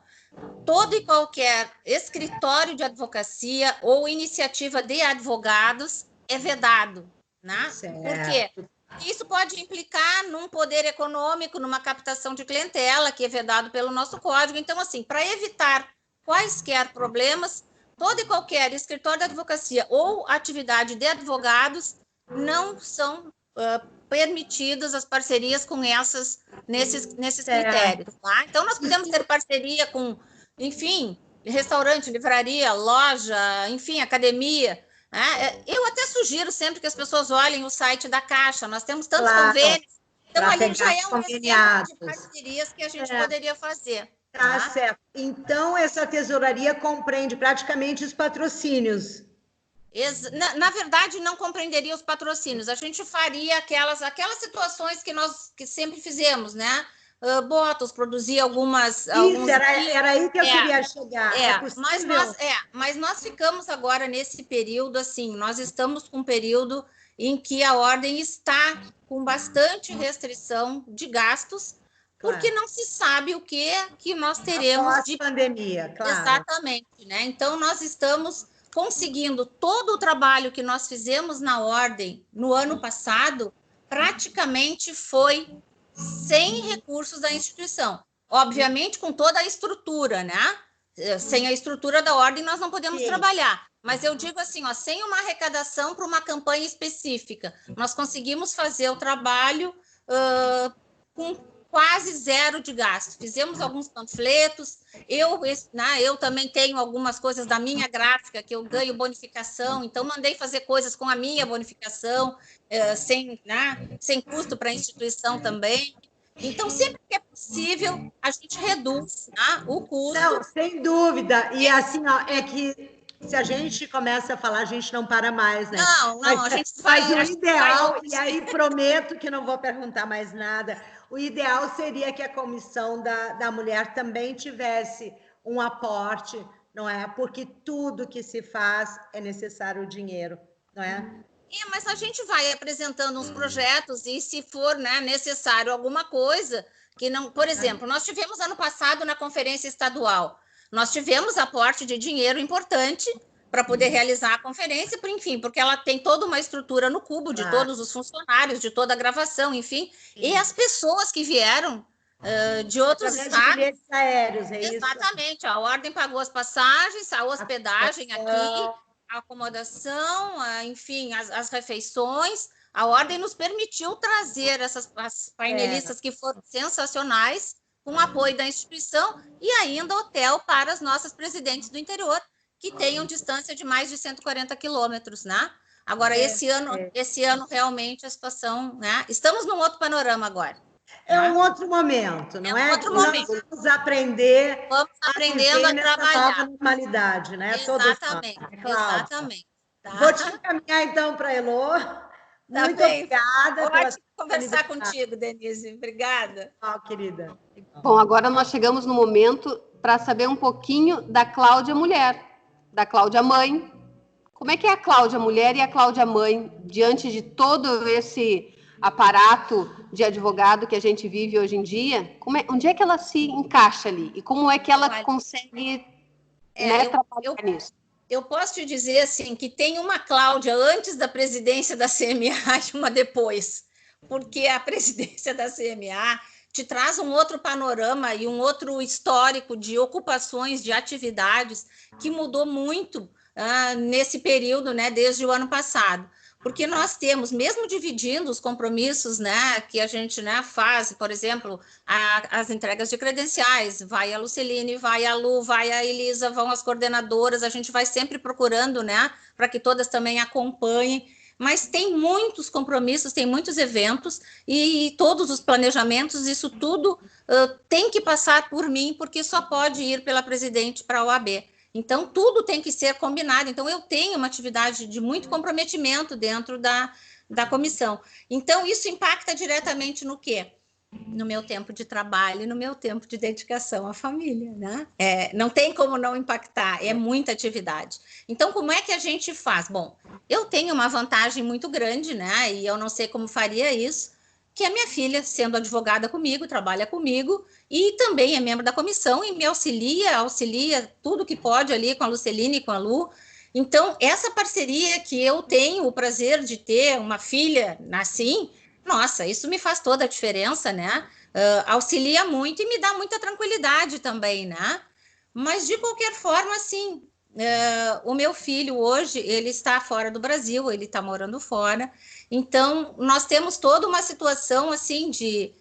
Todo e qualquer escritório de advocacia ou iniciativa de advogados é vedado, né? Certo. Por quê? Isso pode implicar num poder econômico, numa captação de clientela, que é vedado pelo nosso código. Então, assim, para evitar quaisquer problemas, todo e qualquer escritório de advocacia ou atividade de advogados não são permitidas as parcerias com nesses critérios. Tá? Então, nós podemos ter parceria com, enfim, restaurante, livraria, loja, enfim, academia. Eu até sugiro sempre que as pessoas olhem o site da Caixa, nós temos tantos convênios, então ali já é um exemplo de parcerias que a gente poderia fazer. Tá certo. Então, essa tesouraria compreende praticamente os patrocínios. Na verdade, não compreenderia os patrocínios, a gente faria aquelas situações que nós sempre fizemos, né? Botos, produzir alguns era aí que eu queria chegar. Mas nós ficamos agora nesse período, assim, nós estamos com um período em que a ordem está com bastante restrição de gastos, porque não se sabe o que nós teremos de pandemia, claro. Exatamente, né? Então, nós estamos conseguindo todo o trabalho que nós fizemos na ordem no ano passado, praticamente foi sem recursos da instituição. Obviamente, com toda a estrutura, né? Sem a estrutura da ordem, nós não podemos trabalhar. Mas eu digo assim, ó, sem uma arrecadação para uma campanha específica, nós conseguimos fazer o trabalho com quase zero de gasto. Fizemos alguns panfletos, eu também tenho algumas coisas da minha gráfica, que eu ganho bonificação, então mandei fazer coisas com a minha bonificação, sem custo para a instituição também. Então, sempre que é possível, a gente reduz o custo. Não, sem dúvida. E assim, ó, é que se a gente começa a falar, a gente não para mais, né? Não, a gente faz o ideal, e aí prometo que não vou perguntar mais nada, o ideal seria que a comissão da mulher também tivesse um aporte, não é? Porque tudo que se faz é necessário o dinheiro, não é? Mas a gente vai apresentando uns projetos e se for necessário alguma coisa, que não, por exemplo, nós tivemos ano passado na conferência estadual, nós tivemos aporte de dinheiro importante para poder realizar a conferência, enfim, porque ela tem toda uma estrutura no cubo de todos os funcionários, de toda a gravação, enfim, e as pessoas que vieram de outros estados. Bilhetes aéreos, é exatamente, isso? A ordem pagou as passagens, a hospedagem aqui, a acomodação, enfim, as refeições. A ordem nos permitiu trazer as painelistas que foram sensacionais, com apoio da instituição, e ainda hotel para as nossas presidentes do interior, que tenham distância de mais de 140 quilômetros, né? Agora, esse ano realmente a situação, né? Estamos num outro panorama agora. É um outro momento, não é? Outro momento. Nós vamos aprender. Vamos aprendendo a trabalhar. Nova normalidade, né? Exatamente, exatamente. Tá? Vou te encaminhar, então, para a Elô. Muito obrigada. Ótimo conversar contigo, Denise. Obrigada. Querida. Bom, agora nós chegamos no momento para saber um pouquinho da Cláudia mulher, da Cláudia mãe. Como é que é a Cláudia mulher e a Cláudia mãe diante de todo esse aparato de advogado que a gente vive hoje em dia? Onde é que ela se encaixa ali? E como é que ela consegue trabalhar nisso? Eu posso te dizer assim que tem uma Cláudia antes da presidência da CMA e uma depois, porque a presidência da CMA te traz um outro panorama e um outro histórico de ocupações, de atividades que mudou muito nesse período, né, desde o ano passado. Porque nós temos, mesmo dividindo os compromissos, né, que a gente, né, faz, por exemplo, as entregas de credenciais, vai a Luceline, vai a Lu, vai a Elisa, vão as coordenadoras, a gente vai sempre procurando, né, para que todas também acompanhem, mas tem muitos compromissos, tem muitos eventos e todos os planejamentos, isso tudo tem que passar por mim, porque só pode ir pela presidente para a OAB. Então, tudo tem que ser combinado. Então, eu tenho uma atividade de muito comprometimento dentro da comissão. Então, isso impacta diretamente no quê? No meu tempo de trabalho e no meu tempo de dedicação à família, né? Não tem como não impactar, é muita atividade. Então, como é que a gente faz? Bom, eu tenho uma vantagem muito grande, né? E eu não sei como faria isso, que a minha filha, sendo advogada comigo, trabalha comigo e também é membro da comissão e me auxilia tudo que pode ali com a Luceline e com a Lu. Então, essa parceria que eu tenho o prazer de ter uma filha assim, nossa, isso me faz toda a diferença, né? Auxilia muito e me dá muita tranquilidade também, né? Mas, de qualquer forma, assim, o meu filho hoje, ele está fora do Brasil, ele está morando fora. Então, nós temos toda uma situação, assim, de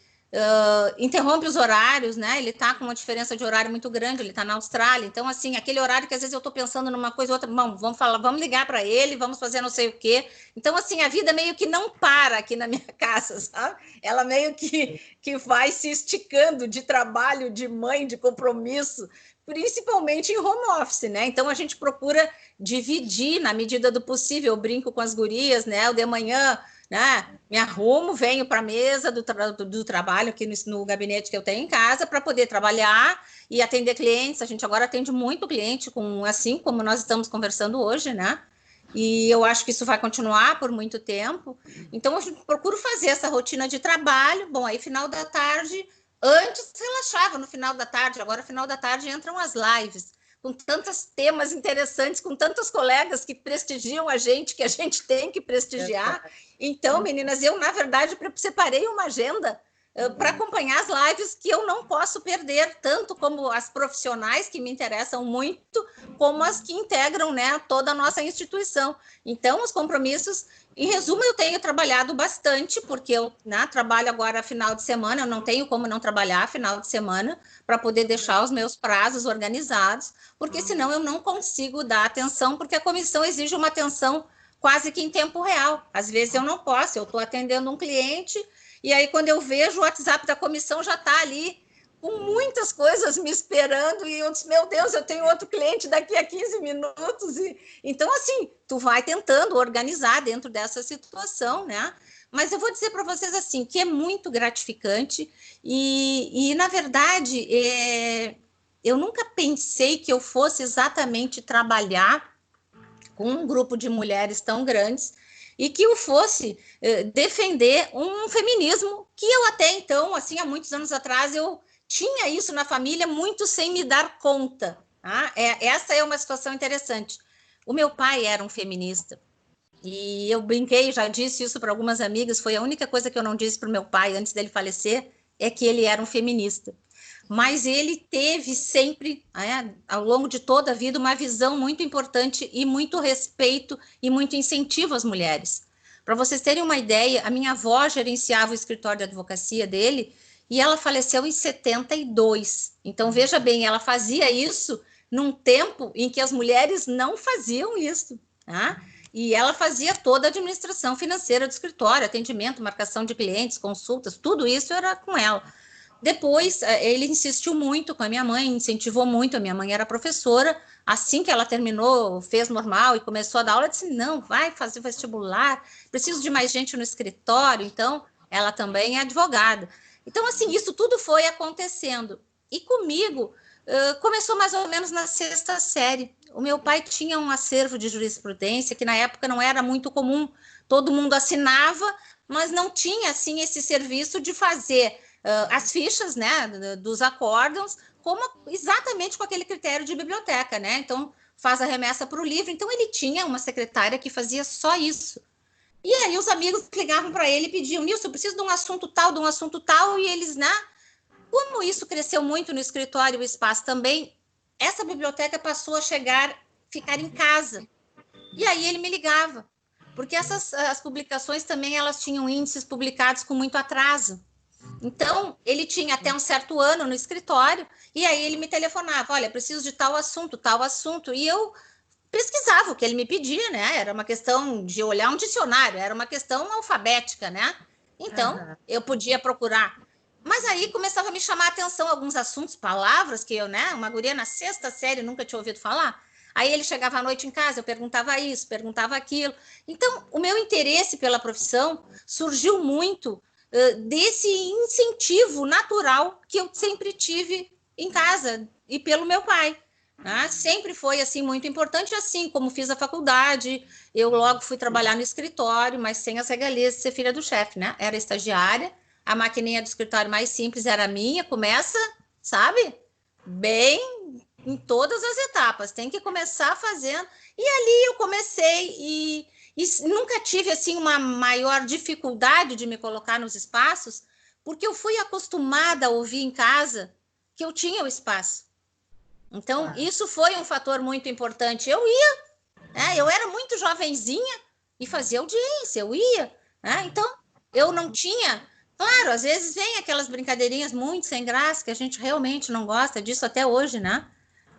interrompe os horários, né? Ele está com uma diferença de horário muito grande, ele está na Austrália. Então, assim, aquele horário que às vezes eu estou pensando numa coisa ou outra, vamos ligar para ele, vamos fazer não sei o quê. Então, assim, a vida meio que não para aqui na minha casa, sabe? Ela meio que vai se esticando de trabalho, de mãe, de compromisso, principalmente em home office, né? Então, a gente procura dividir na medida do possível. Eu brinco com as gurias, né? O de manhã, né? Me arrumo, venho para a mesa do trabalho aqui no gabinete que eu tenho em casa para poder trabalhar e atender clientes. A gente agora atende muito cliente, assim como nós estamos conversando hoje, né? E eu acho que isso vai continuar por muito tempo. Então, eu procuro fazer essa rotina de trabalho. Bom, aí final da tarde, antes relaxava no final da tarde, agora final da tarde entram as lives, com tantos temas interessantes, com tantos colegas que prestigiam a gente, que a gente tem que prestigiar. Então, meninas, eu, na verdade, separei uma agenda para acompanhar as lives que eu não posso perder, tanto como as profissionais, que me interessam muito, como as que integram, né, toda a nossa instituição. Então, os compromissos, em resumo, eu tenho trabalhado bastante, porque eu, né, trabalho agora final de semana, eu não tenho como não trabalhar final de semana, para poder deixar os meus prazos organizados, porque senão eu não consigo dar atenção, porque a comissão exige uma atenção quase que em tempo real. Às vezes eu não posso, eu estou atendendo um cliente, e aí quando eu vejo o WhatsApp da comissão já está ali, com muitas coisas me esperando, e eu disse, meu Deus, eu tenho outro cliente daqui a 15 minutos. Então, assim, tu vai tentando organizar dentro dessa situação, né? Mas eu vou dizer para vocês, assim, que é muito gratificante e na verdade, eu nunca pensei que eu fosse exatamente trabalhar com um grupo de mulheres tão grandes e que o fosse defender um feminismo que eu até então, assim, há muitos anos atrás, eu tinha isso na família muito sem me dar conta. Tá? Essa é uma situação interessante. O meu pai era um feminista, e eu brinquei, já disse isso para algumas amigas, foi a única coisa que eu não disse para o meu pai antes dele falecer, é que ele era um feminista. Mas ele teve sempre, ao longo de toda a vida, uma visão muito importante e muito respeito e muito incentivo às mulheres. Para vocês terem uma ideia, a minha avó gerenciava o escritório de advocacia dele e ela faleceu em 72. Então, veja bem, ela fazia isso num tempo em que as mulheres não faziam isso, tá? E ela fazia toda a administração financeira do escritório, atendimento, marcação de clientes, consultas, tudo isso era com ela. Depois, ele insistiu muito com a minha mãe, incentivou muito, a minha mãe era professora, assim que ela terminou, fez normal e começou a dar aula, disse, não, vai fazer vestibular, preciso de mais gente no escritório, então, ela também é advogada. Então, assim, isso tudo foi acontecendo. E comigo, começou mais ou menos na 6ª série. O meu pai tinha um acervo de jurisprudência que na época não era muito comum. Todo mundo assinava, mas não tinha assim esse serviço de fazer as fichas, né, dos acórdãos, exatamente com aquele critério de biblioteca, né? Então faz a remessa para o livro. Então ele tinha uma secretária que fazia só isso. E aí os amigos ligavam para ele e pediam, Nilson, eu preciso de um assunto tal, e eles, né? Como isso cresceu muito no escritório, o espaço também, essa biblioteca passou a ficar em casa. E aí ele me ligava, porque as publicações também, elas tinham índices publicados com muito atraso. Então, ele tinha até um certo ano no escritório, e aí ele me telefonava, olha, preciso de tal assunto, e eu pesquisava o que ele me pedia, né? Era uma questão de olhar um dicionário, era uma questão alfabética, né? Então, eu podia procurar. Mas aí começava a me chamar a atenção alguns assuntos, palavras que eu, né? Uma guria na 6ª série, nunca tinha ouvido falar. Aí ele chegava à noite em casa, eu perguntava isso, perguntava aquilo. Então, o meu interesse pela profissão surgiu muito desse incentivo natural que eu sempre tive em casa e pelo meu pai. Né? Sempre foi assim muito importante, assim como fiz a faculdade, eu logo fui trabalhar no escritório, mas sem as regalias de ser filha do chefe, né? Era estagiária, a maquininha do escritório mais simples era minha, começa, sabe? Bem em todas as etapas, tem que começar fazendo. E ali eu comecei e nunca tive assim uma maior dificuldade de me colocar nos espaços, porque eu fui acostumada a ouvir em casa que eu tinha o espaço. Então, isso foi um fator muito importante. Eu era muito jovenzinha e fazia audiência, eu ia. Né? Então, eu não tinha... Claro, às vezes vem aquelas brincadeirinhas muito sem graça, que a gente realmente não gosta disso até hoje, né?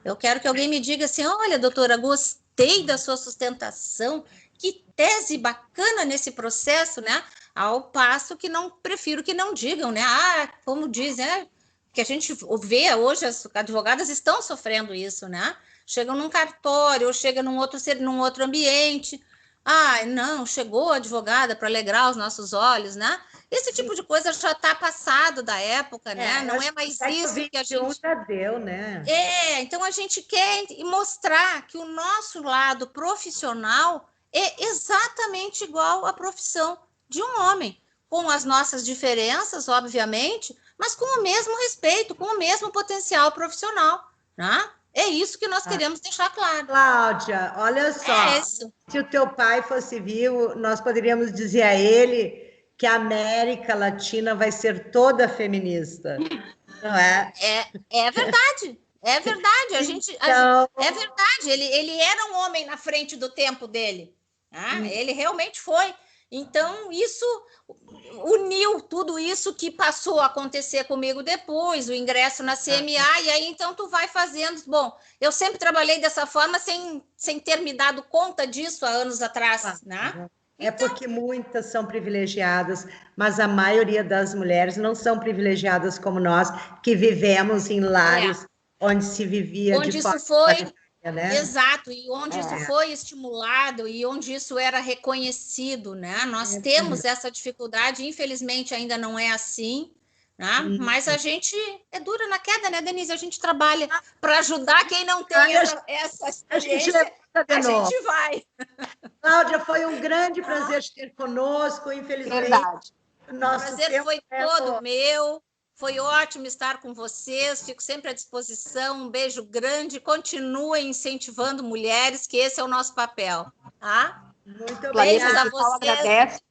Eu quero que alguém me diga assim, olha, doutora, gostei da sua sustentação, que tese bacana nesse processo, né? Ao passo que não prefiro que não digam, né? Como dizem, que a gente vê hoje, as advogadas estão sofrendo isso, né? Chegam num cartório, ou chegam num outro ambiente. Não, chegou a advogada para alegrar os nossos olhos, né? Esse tipo de coisa já está passado da época, né? Não é mais isso que a gente... já deu, né? Então a gente quer mostrar que o nosso lado profissional é exatamente igual à profissão de um homem, com as nossas diferenças, obviamente, mas com o mesmo respeito, com o mesmo potencial profissional, né? É isso que nós queremos deixar claro. Cláudia, olha só, se o teu pai fosse vivo, nós poderíamos dizer a ele que a América Latina vai ser toda feminista, não é? É verdade, é verdade. É verdade, ele era um homem na frente do tempo dele, né? Ele realmente foi. Então, isso uniu tudo isso que passou a acontecer comigo depois, o ingresso na CMA, e aí então tu vai fazendo. Bom, eu sempre trabalhei dessa forma sem ter me dado conta disso há anos atrás, né? Porque muitas são privilegiadas, mas a maioria das mulheres não são privilegiadas como nós, que vivemos em lares onde se vivia onde de forma... isso foi... Né? Exato, e onde isso foi estimulado e onde isso era reconhecido, né? Nós temos essa dificuldade, infelizmente ainda não é assim, né? Mas a gente é dura na queda, né, Denise? A gente trabalha para ajudar quem não tem essa experiência. de A novo. gente vai. Cláudia, foi um grande prazer te ter conosco. Infelizmente, Verdade. o O nosso prazer tempo foi é todo meu. Foi ótimo estar com vocês. Fico sempre à disposição. Um beijo grande. Continuem incentivando mulheres, que esse é o nosso papel. Tá? Muito Planeta Beijos a obrigada. Digital vocês. agradece.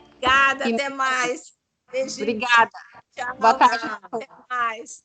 Obrigada. E Até mais. Beijinho. obrigada. Tchau. Boa tarde. Até mais.